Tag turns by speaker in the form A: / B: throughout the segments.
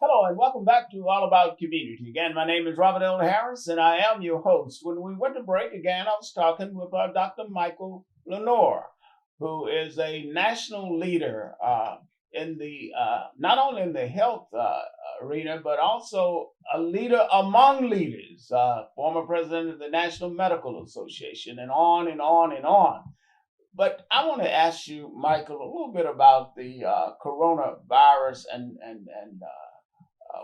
A: Hello and welcome back to All About Community. Again, my name is Robert L. Harris and I am your host. When we went to break again, I was talking with Dr. Michael Lenoir, who is a national leader in the not only in the health arena, but also a leader among leaders, former president of the National Medical Association, and on and on and on. But I want to ask you, Michael, a little bit about the coronavirus and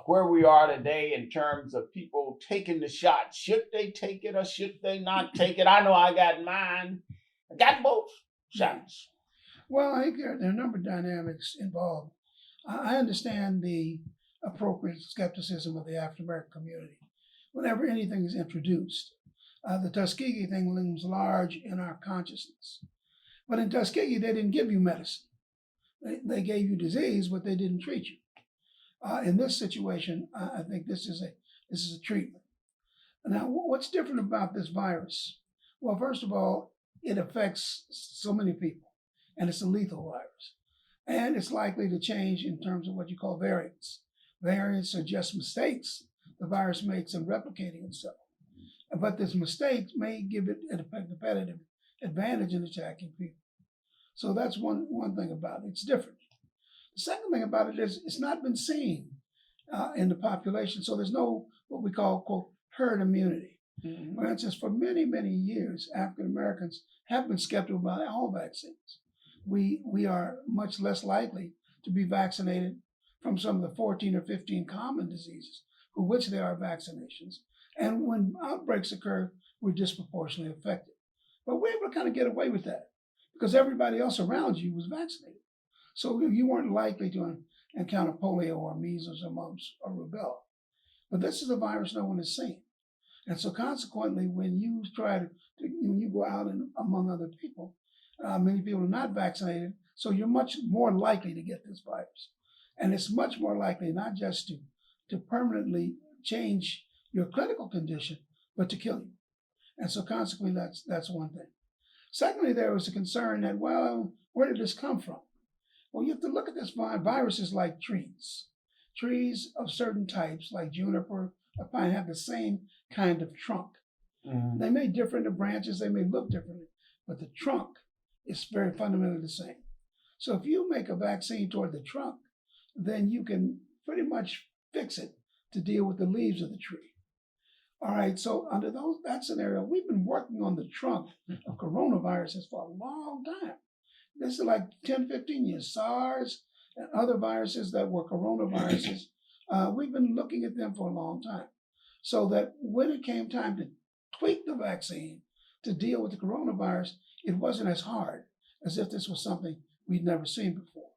A: where we are today in terms of people taking the shot. Should they take it or should they not take it? I know I got mine. I got both shots.
B: Well, I think there are a number of dynamics involved. I understand the appropriate skepticism of the African American community whenever anything is introduced. The Tuskegee thing looms large in our consciousness. But in Tuskegee, they didn't give you medicine. They gave you disease, but they didn't treat you. In this situation, I think this is a treatment. Now, what's different about this virus? Well, first of all, it affects so many people, and it's a lethal virus. And it's likely to change in terms of what you call variants. Variants are just mistakes the virus makes in replicating itself. But this mistake may give it a competitive advantage in attacking people. So that's one thing about it. It's different. The second thing about it is it's not been seen in the population. So there's no what we call, quote, herd immunity. Mm-hmm. For instance, for many, many years, African Americans have been skeptical about all vaccines. We are much less likely to be vaccinated from some of the 14 or 15 common diseases for which there are vaccinations. And when outbreaks occur, we're disproportionately affected. But we're able to kind of get away with that because everybody else around you was vaccinated. So you weren't likely to encounter polio or measles or mumps or rubella. But this is a virus no one has seen. And so consequently, when you when you go out and among other people, many people are not vaccinated, so you're much more likely to get this virus. And it's much more likely not just to permanently change your clinical condition, but to kill you. And so consequently, that's one thing. Secondly, there was a concern that, well, where did this come from? Well, you have to look at this viruses like trees. Trees of certain types, like juniper or pine, have the same kind of trunk. Mm-hmm. They may differ in the branches, they may look differently, but the trunk is very fundamentally the same. So if you make a vaccine toward the trunk, then you can pretty much fix it to deal with the leaves of the tree. All right, so under that scenario, we've been working on the trunk of coronaviruses for a long time. This is like 10, 15 years. SARS and other viruses that were coronaviruses, we've been looking at them for a long time. So that when it came time to tweak the vaccine to deal with the coronavirus, it wasn't as hard as if this was something we'd never seen before.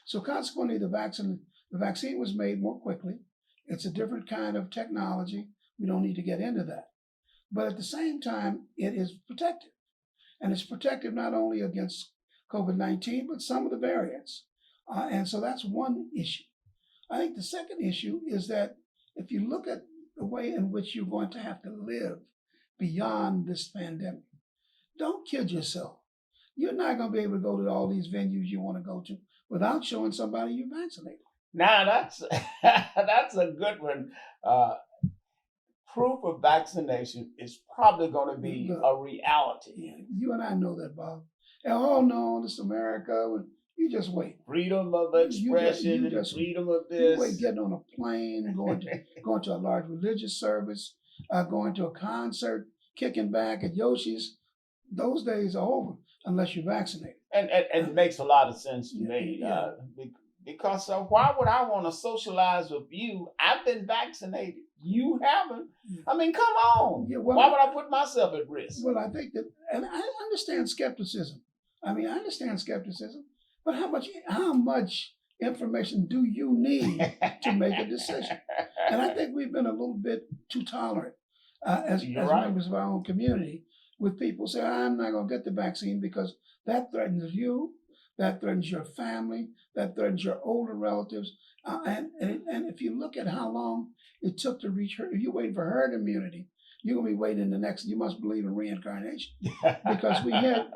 B: So consequently, the vaccine was made more quickly. It's a different kind of technology. We don't need to get into that. But at the same time, it is protective. And it's protective not only against COVID-19, but some of the variants. And so that's one issue. I think the second issue is that if you look at the way in which you're going to have to live beyond this pandemic, don't kid yourself. You're not going to be able to go to all these venues you want to go to without showing somebody you're vaccinated.
A: Now, that's a good one. Proof of vaccination is probably going to be a reality.
B: Yeah, you and I know that, Bob. And, oh, no, this is America. You just wait.
A: Freedom of expression and freedom of this.
B: You wait getting on a plane, going to a large religious service, going to a concert, kicking back at Yoshi's. Those days are over unless you're vaccinated.
A: And it makes a lot of sense to me. Yeah. Because why would I want to socialize with you? I've been vaccinated. You haven't. I mean, come on. Yeah, well, why would I put myself at risk?
B: Well, I think that, and I understand skepticism. But how much information do you need to make a decision? And I think we've been a little bit too tolerant as members of our own community with people say, I'm not going to get the vaccine because that threatens you, that threatens your family, that threatens your older relatives. And if you look at how long it took to reach herd, if you're waiting for herd immunity, you're going to be waiting you must believe in reincarnation. Because we had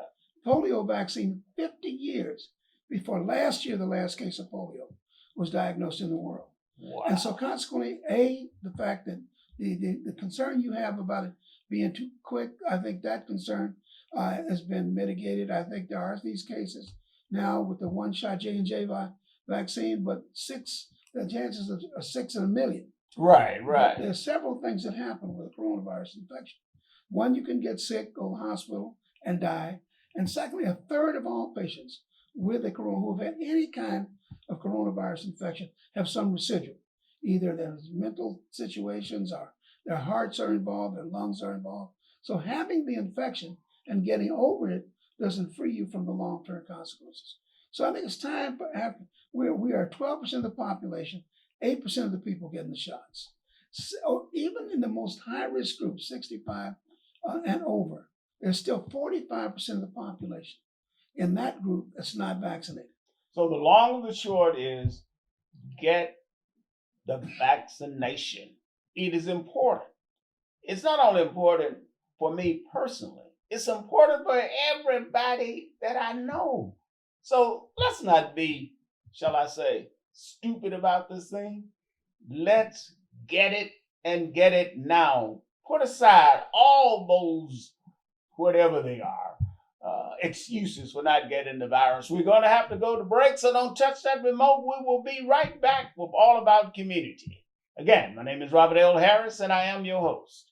B: polio vaccine 50 years before last year, the last case of polio was diagnosed in the world.
A: Wow.
B: And so consequently, the fact that the concern you have about it being too quick, I think that concern has been mitigated. I think there are these cases now with the one-shot J&J vaccine, but the chances are 6 in a million.
A: Right,
B: But
A: right.
B: there's several things that happen with a coronavirus infection. One, you can get sick, go to the hospital, and die. And secondly, a third of all patients with the corona who have had any kind of coronavirus infection have some residual. Either there's mental situations or their hearts are involved, their lungs are involved. So having the infection and getting over it doesn't free you from the long-term consequences. So I think it's time for after we are 12% of the population, 8% of the people getting the shots. So even in the most high-risk group, 65 and over, there's still 45% of the population in that group that's not vaccinated.
A: So the long and the short is get the vaccination. It is important. It's not only important for me personally, it's important for everybody that I know. So let's not be, shall I say, stupid about this thing. Let's get it and get it now. Put aside all those, whatever they are, excuses for not getting the virus. We're going to have to go to break, so don't touch that remote. We will be right back with All About Community. Again, my name is Robert L. Harris, and I am your host.